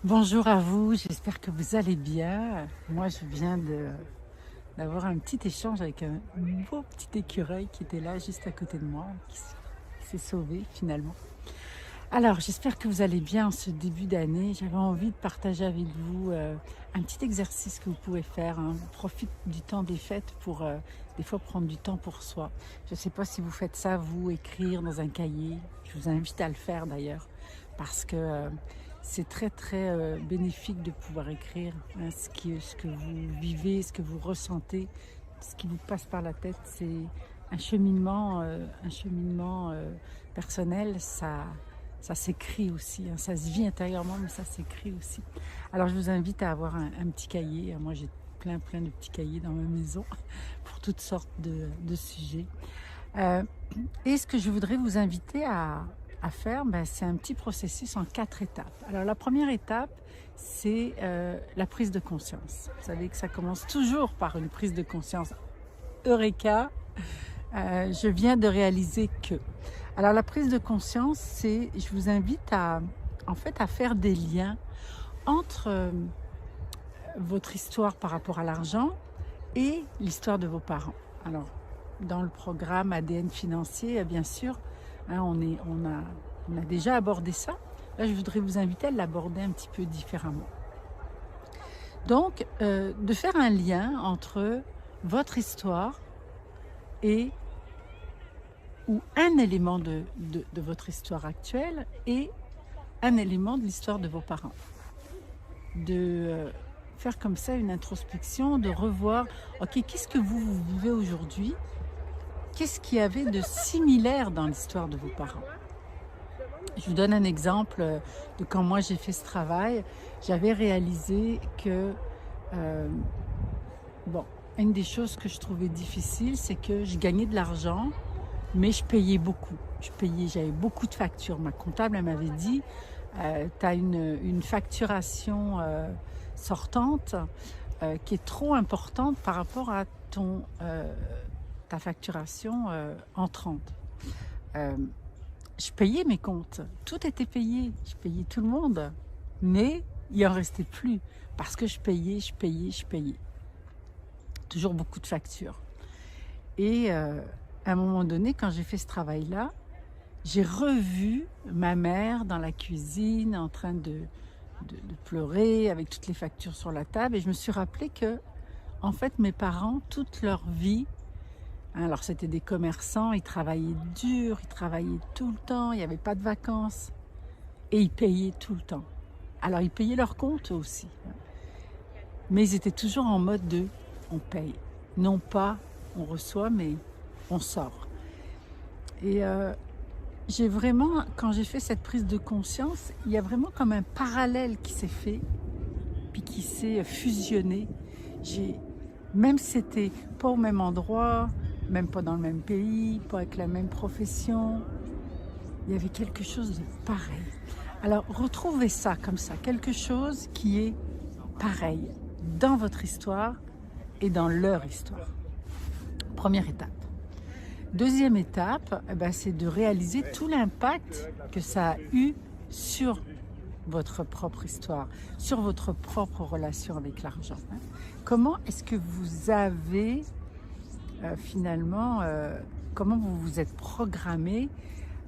Bonjour à vous, j'espère que vous allez bien. Moi, je viens d'avoir un petit échange avec un beau petit écureuil qui était là juste à côté de moi, qui s'est sauvé finalement. Alors, j'espère que vous allez bien en ce début d'année. J'avais envie de partager avec vous un petit exercice que vous pouvez faire, hein. Profite du temps des fêtes pour des fois prendre du temps pour soi. Je ne sais pas si vous faites ça, vous, écrire dans un cahier. Je vous invite à le faire d'ailleurs parce que c'est très bénéfique de pouvoir écrire, hein, ce que vous vivez, ce que vous ressentez, ce qui vous passe par la tête. C'est un cheminement personnel. Ça s'écrit aussi, hein. Ça se vit intérieurement, mais ça s'écrit aussi. Alors je vous invite à avoir un petit cahier. Moi j'ai plein de petits cahiers dans ma maison pour toutes sortes de sujets. Euh, et ce que je voudrais vous inviter à faire, c'est un petit processus en 4 étapes. Alors la première étape, c'est la prise de conscience. Vous savez que ça commence toujours par une prise de conscience. Eureka, je viens de réaliser que. Alors la prise de conscience, c'est, je vous invite en fait, à faire des liens entre votre histoire par rapport à l'argent et l'histoire de vos parents. Alors, dans le programme ADN financier, bien sûr, hein, on a déjà abordé ça. Là, je voudrais vous inviter à l'aborder un petit peu différemment. Donc, de faire un lien entre votre histoire et ou un élément de votre histoire actuelle et un élément de l'histoire de vos parents. De faire comme ça une introspection, de revoir, ok, qu'est-ce que vous vivez aujourd'hui? Qu'est-ce qu'il y avait de similaire dans l'histoire de vos parents? Je vous donne un exemple de quand moi j'ai fait ce travail. J'avais réalisé que, une des choses que je trouvais difficile, c'est que je gagnais de l'argent, mais je payais beaucoup. J'avais beaucoup de factures. Ma comptable, elle m'avait dit, tu as une facturation sortante qui est trop importante par rapport à ta facturation entrante. Je payais mes comptes, tout était payé, je payais tout le monde, mais il en restait plus parce que je payais. Toujours beaucoup de factures. Et à un moment donné, quand j'ai fait ce travail-là, j'ai revu ma mère dans la cuisine en train de pleurer avec toutes les factures sur la table, et je me suis rappelé que, en fait, mes parents, toute leur vie, hein, alors c'était des commerçants, ils travaillaient dur, ils travaillaient tout le temps, il n'y avait pas de vacances, et ils payaient tout le temps. Alors ils payaient leurs comptes aussi, hein, mais ils étaient toujours en mode de on paye, non pas on reçoit, mais on sort. Et j'ai vraiment, quand j'ai fait cette prise de conscience, il y a vraiment comme un parallèle qui s'est fait, puis qui s'est fusionné. Même si c'était pas au même endroit, même pas dans le même pays, pas avec la même profession, il y avait quelque chose de pareil. Alors retrouvez ça comme ça, quelque chose qui est pareil dans votre histoire et dans leur histoire. Première étape. Deuxième étape, c'est de réaliser tout l'impact que ça a eu sur votre propre histoire, sur votre propre relation avec l'argent. Comment est-ce que vous avez comment vous vous êtes programmé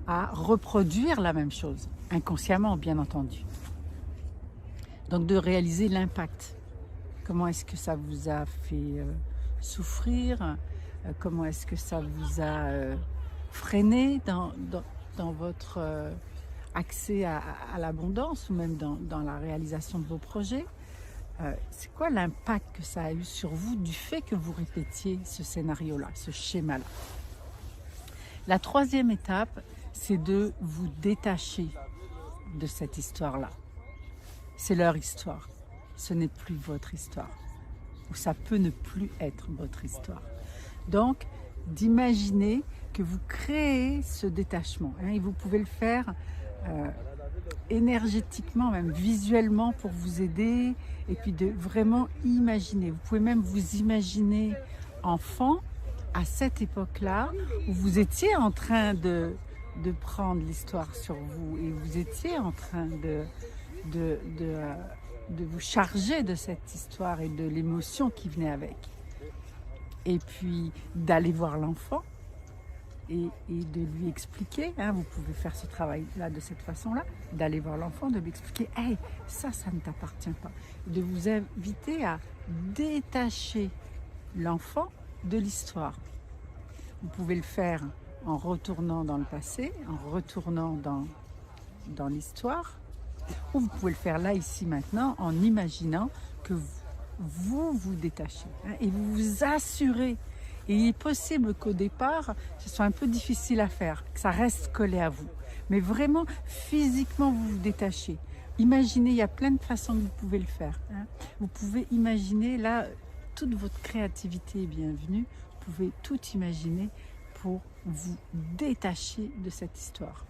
à reproduire la même chose, inconsciemment bien entendu. Donc de réaliser l'impact. Comment est-ce que ça vous a fait souffrir? Comment est-ce que ça vous a freiné dans votre accès à l'abondance ou même dans la réalisation de vos projets? C'est quoi l'impact que ça a eu sur vous du fait que vous répétiez ce scénario-là, ce schéma-là? La troisième étape, c'est de vous détacher de cette histoire-là. C'est leur histoire, ce n'est plus votre histoire, ou ça peut ne plus être votre histoire. Donc, d'imaginer que vous créez ce détachement, hein, et vous pouvez le faire énergétiquement, même visuellement pour vous aider, et puis de vraiment imaginer. Vous pouvez même vous imaginer enfant à cette époque-là, où vous étiez en train de prendre l'histoire sur vous, et vous étiez en train de vous charger de cette histoire et de l'émotion qui venait avec. Et puis d'aller voir l'enfant et de lui expliquer, hein, vous pouvez faire ce travail-là de cette façon-là, d'aller voir l'enfant, de lui expliquer « Hey, ça ne t'appartient pas ». De vous inviter à détacher l'enfant de l'histoire. Vous pouvez le faire en retournant dans le passé, en retournant dans l'histoire, ou vous pouvez le faire là, ici, maintenant, en imaginant que vous détachez, hein, et vous vous assurez. Et il est possible qu'au départ, ce soit un peu difficile à faire, que ça reste collé à vous. Mais vraiment, physiquement, vous vous détachez. Imaginez, il y a plein de façons que vous pouvez le faire, hein. Vous pouvez imaginer, là, toute votre créativité est bienvenue. Vous pouvez tout imaginer pour vous détacher de cette histoire.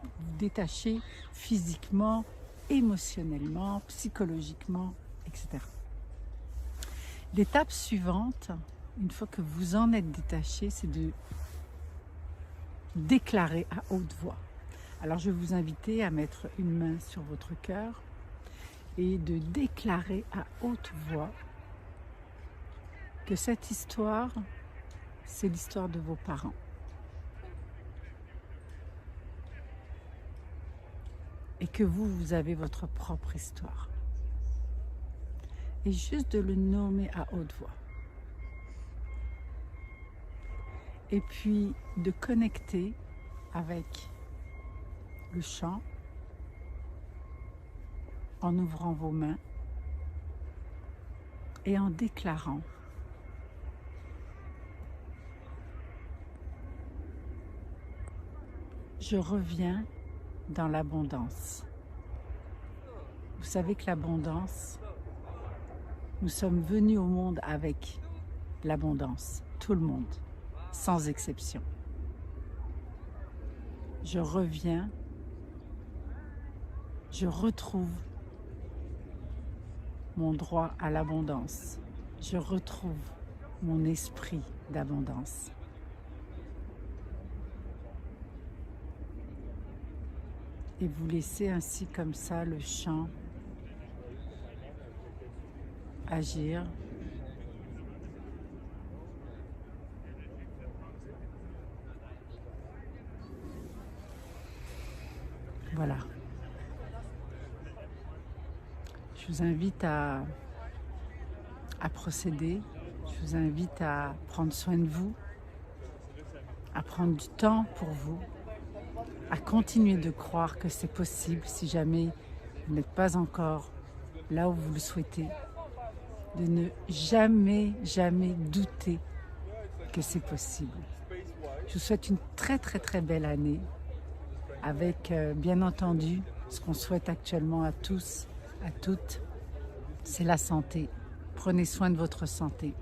Vous détacher physiquement, émotionnellement, psychologiquement, etc. L'étape suivante, une fois que vous en êtes détaché, c'est de déclarer à haute voix. Alors je vais vous inviter à mettre une main sur votre cœur et de déclarer à haute voix que cette histoire, c'est l'histoire de vos parents. Et que vous avez votre propre histoire. Et juste de le nommer à haute voix. Et puis de connecter avec le chant en ouvrant vos mains et en déclarant « Je reviens dans l'abondance ». Vous savez que l'abondance, nous sommes venus au monde avec l'abondance, tout le monde, sans exception. Je reviens, je retrouve mon droit à l'abondance, je retrouve mon esprit d'abondance. Et vous laissez ainsi comme ça le chant agir. Voilà. Je vous invite à procéder. Je vous invite à prendre soin de vous, à prendre du temps pour vous, à continuer de croire que c'est possible si jamais vous n'êtes pas encore là où vous le souhaitez, de ne jamais douter que c'est possible. Je vous souhaite une très belle année avec bien entendu ce qu'on souhaite actuellement à tous, à toutes, c'est la santé. Prenez soin de votre santé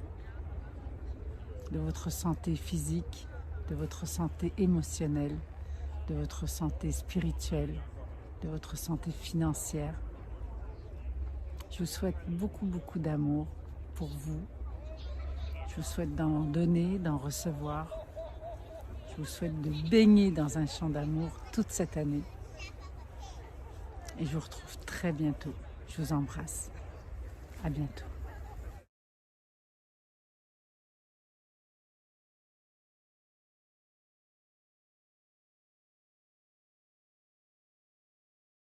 physique, de votre santé émotionnelle, de votre santé spirituelle, de votre santé financière. Je vous souhaite beaucoup d'amour pour vous. Je vous souhaite d'en donner, d'en recevoir. Je vous souhaite de baigner dans un champ d'amour toute cette année. Et je vous retrouve très bientôt. Je vous embrasse. À bientôt.